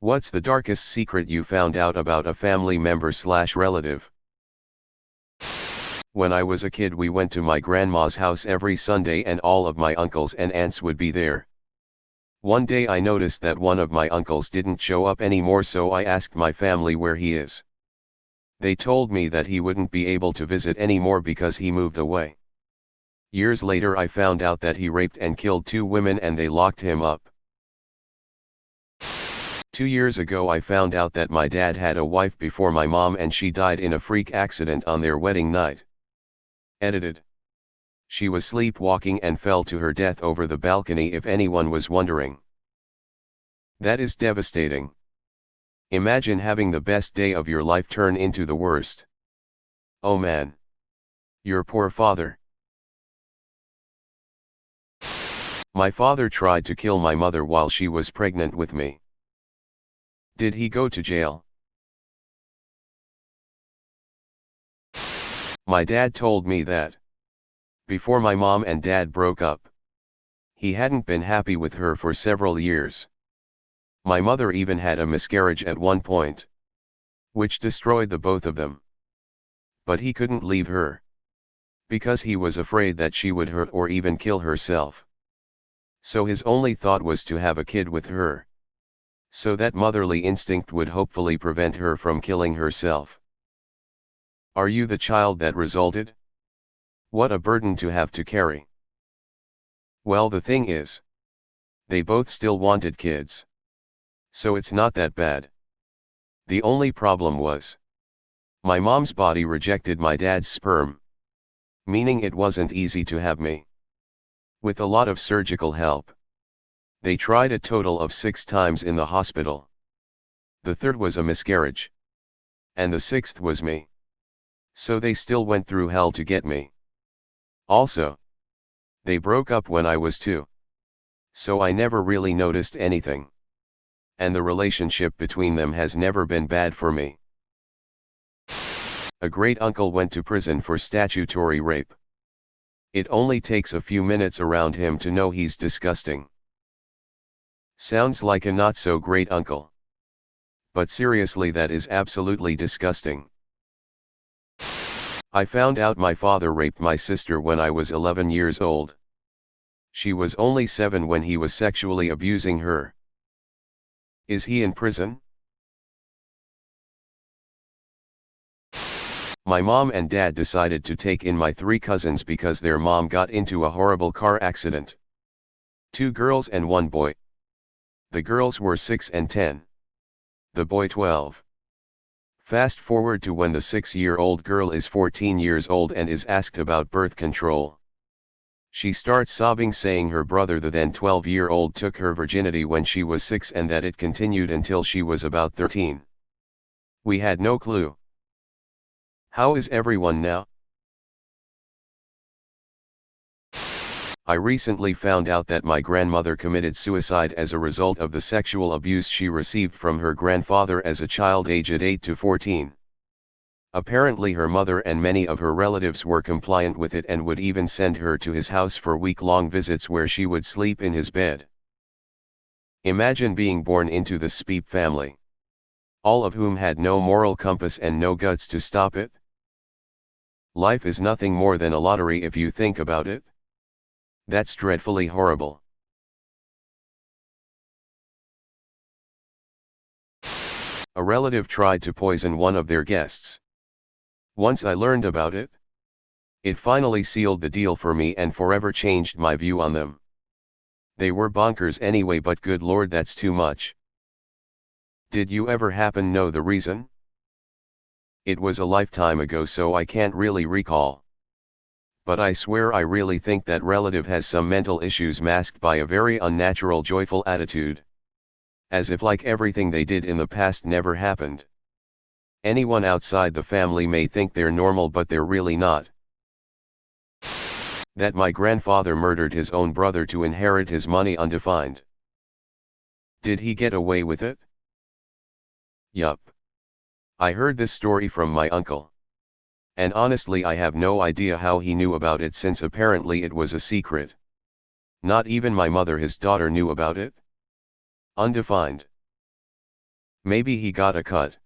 What's the darkest secret you found out about a family member/relative? When I was a kid, we went to my grandma's house every Sunday and all of my uncles and aunts would be there. One day I noticed that one of my uncles didn't show up anymore, so I asked my family where he is. They told me that he wouldn't be able to visit anymore because he moved away. Years later I found out that he raped and killed 2 women and they locked him up. 2 years ago I found out that my dad had a wife before my mom and she died in a freak accident on their wedding night. Edited. She was sleepwalking and fell to her death over the balcony, if anyone was wondering. That is devastating. Imagine having the best day of your life turn into the worst. Oh man. Your poor father. My father tried to kill my mother while she was pregnant with me. Did he go to jail? My dad told me that before my mom and dad broke up, he hadn't been happy with her for several years. My mother even had a miscarriage at one point, which destroyed the both of them. But he couldn't leave her, because he was afraid that she would hurt or even kill herself. So his only thought was to have a kid with her, so that motherly instinct would hopefully prevent her from killing herself. Are you the child that resulted? What a burden to have to carry. Well, the thing is, they both still wanted kids. So it's not that bad. The only problem was, my mom's body rejected my dad's sperm, meaning it wasn't easy to have me. With a lot of surgical help. They tried a total of 6 times in the hospital. The 3rd was a miscarriage. And the 6th was me. So they still went through hell to get me. Also, they broke up when I was 2. So I never really noticed anything. And the relationship between them has never been bad for me. A great uncle went to prison for statutory rape. It only takes a few minutes around him to know he's disgusting. Sounds like a not so great uncle. But seriously, that is absolutely disgusting. I found out my father raped my sister when I was 11 years old. She was only 7 when he was sexually abusing her. Is he in prison? My mom and dad decided to take in my 3 cousins because their mom got into a horrible car accident. 2 girls and 1 boy. The girls were 6 and 10. The boy 12. Fast forward to when the 6-year-old girl is 14 years old and is asked about birth control. She starts sobbing, saying her brother, the then 12-year-old, took her virginity when she was 6 and that it continued until she was about 13. We had no clue. How is everyone now? I recently found out that my grandmother committed suicide as a result of the sexual abuse she received from her grandfather as a child aged 8 to 14. Apparently her mother and many of her relatives were compliant with it and would even send her to his house for week-long visits where she would sleep in his bed. Imagine being born into the Speep family, all of whom had no moral compass and no guts to stop it. Life is nothing more than a lottery if you think about it. That's dreadfully horrible. A relative tried to poison one of their guests. Once I learned about it, it finally sealed the deal for me and forever changed my view on them. They were bonkers anyway, but good lord, that's too much. Did you ever happen know the reason? It was a lifetime ago, so I can't really recall. But I swear I really think that relative has some mental issues masked by a very unnatural joyful attitude. As if like everything they did in the past never happened. Anyone outside the family may think they're normal, but they're really not. That my grandfather murdered his own brother to inherit his money undefined. Did he get away with it? Yup. I heard this story from my uncle. And honestly, I have no idea how he knew about it, since apparently it was a secret. Not even my mother, his daughter, knew about it. Undefined. Maybe he got a cut.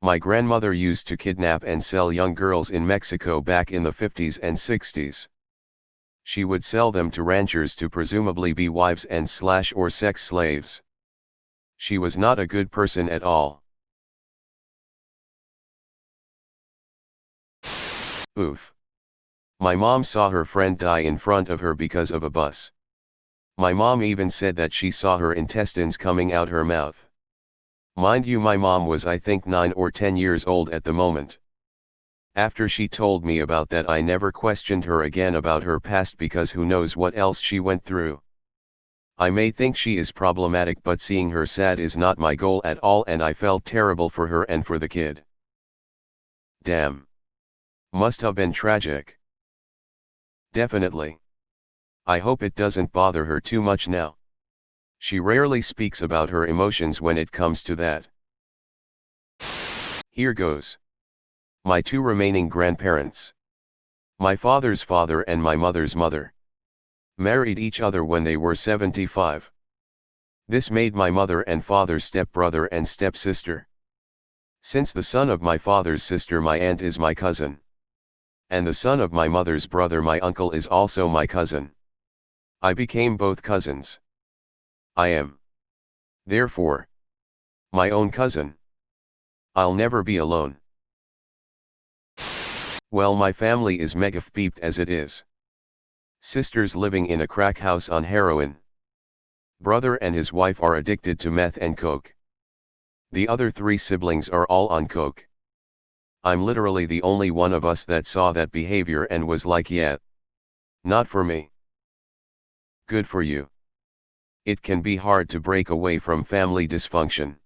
My grandmother used to kidnap and sell young girls in Mexico back in the 50s and 60s. She would sell them to ranchers to presumably be wives and or sex slaves. She was not a good person at all. Oof. My mom saw her friend die in front of her because of a bus. My mom even said that she saw her intestines coming out her mouth. Mind you, my mom was I think 9 or 10 years old at the moment. After she told me about that, I never questioned her again about her past, because who knows what else she went through. I may think she is problematic, but seeing her sad is not my goal at all, and I felt terrible for her and for the kid. Damn. Must have been tragic. Definitely. I hope it doesn't bother her too much now. She rarely speaks about her emotions when it comes to that. Here goes. My two remaining grandparents. My father's father and my mother's mother. Married each other when they were 75. This made my mother and father stepbrother and stepsister. Since the son of my father's sister, my aunt, is my cousin. And the son of my mother's brother, my uncle, is also my cousin. I became both cousins. I am, therefore, my own cousin. I'll never be alone. Well, my family is mega beeped as it is. Sisters living in a crack house on heroin. Brother and his wife are addicted to meth and coke. The other 3 siblings are all on coke. I'm literally the only one of us that saw that behavior and was like, yeah, not for me. Good for you. It can be hard to break away from family dysfunction.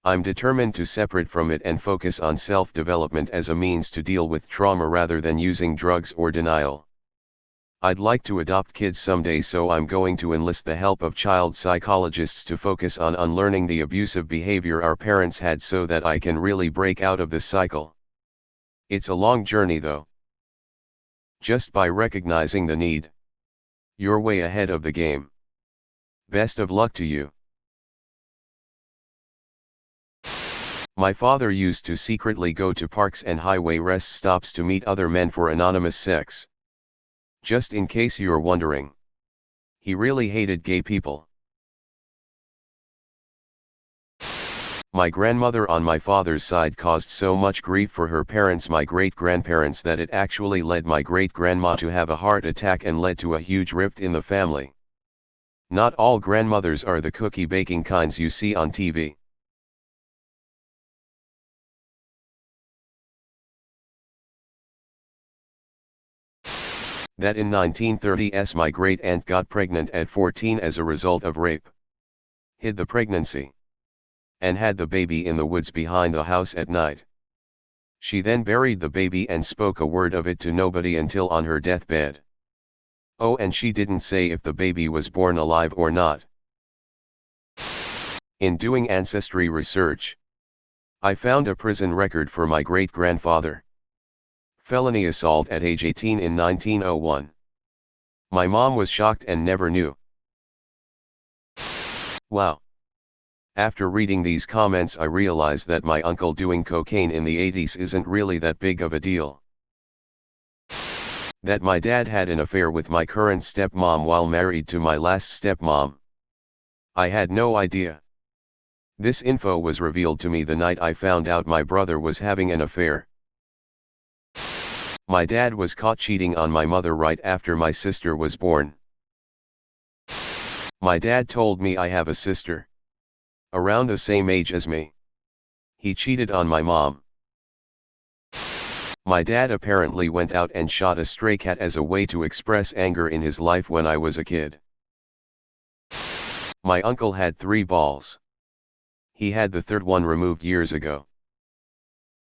I'm determined to separate from it and focus on self-development as a means to deal with trauma rather than using drugs or denial. I'd like to adopt kids someday, so I'm going to enlist the help of child psychologists to focus on unlearning the abusive behavior our parents had so that I can really break out of this cycle. It's a long journey though. Just by recognizing the need, you're way ahead of the game. Best of luck to you. My father used to secretly go to parks and highway rest stops to meet other men for anonymous sex. Just in case you're wondering. He really hated gay people. My grandmother on my father's side caused so much grief for her parents, my great-grandparents, that it actually led my great-grandma to have a heart attack and led to a huge rift in the family. Not all grandmothers are the cookie baking kinds you see on TV. That in 1930s my great-aunt got pregnant at 14 as a result of rape. Hid the pregnancy. And had the baby in the woods behind the house at night. She then buried the baby and spoke a word of it to nobody until on her deathbed. Oh, and she didn't say if the baby was born alive or not. In doing ancestry research, I found a prison record for my great-grandfather. Felony assault at age 18 in 1901. My mom was shocked and never knew. Wow. After reading these comments, I realized that my uncle doing cocaine in the 80s isn't really that big of a deal. That my dad had an affair with my current stepmom while married to my last stepmom. I had no idea. This info was revealed to me the night I found out my brother was having an affair. My dad was caught cheating on my mother right after my sister was born. My dad told me I have a sister. Around the same age as me. He cheated on my mom. My dad apparently went out and shot a stray cat as a way to express anger in his life when I was a kid. My uncle had 3 balls. He had the third one removed years ago.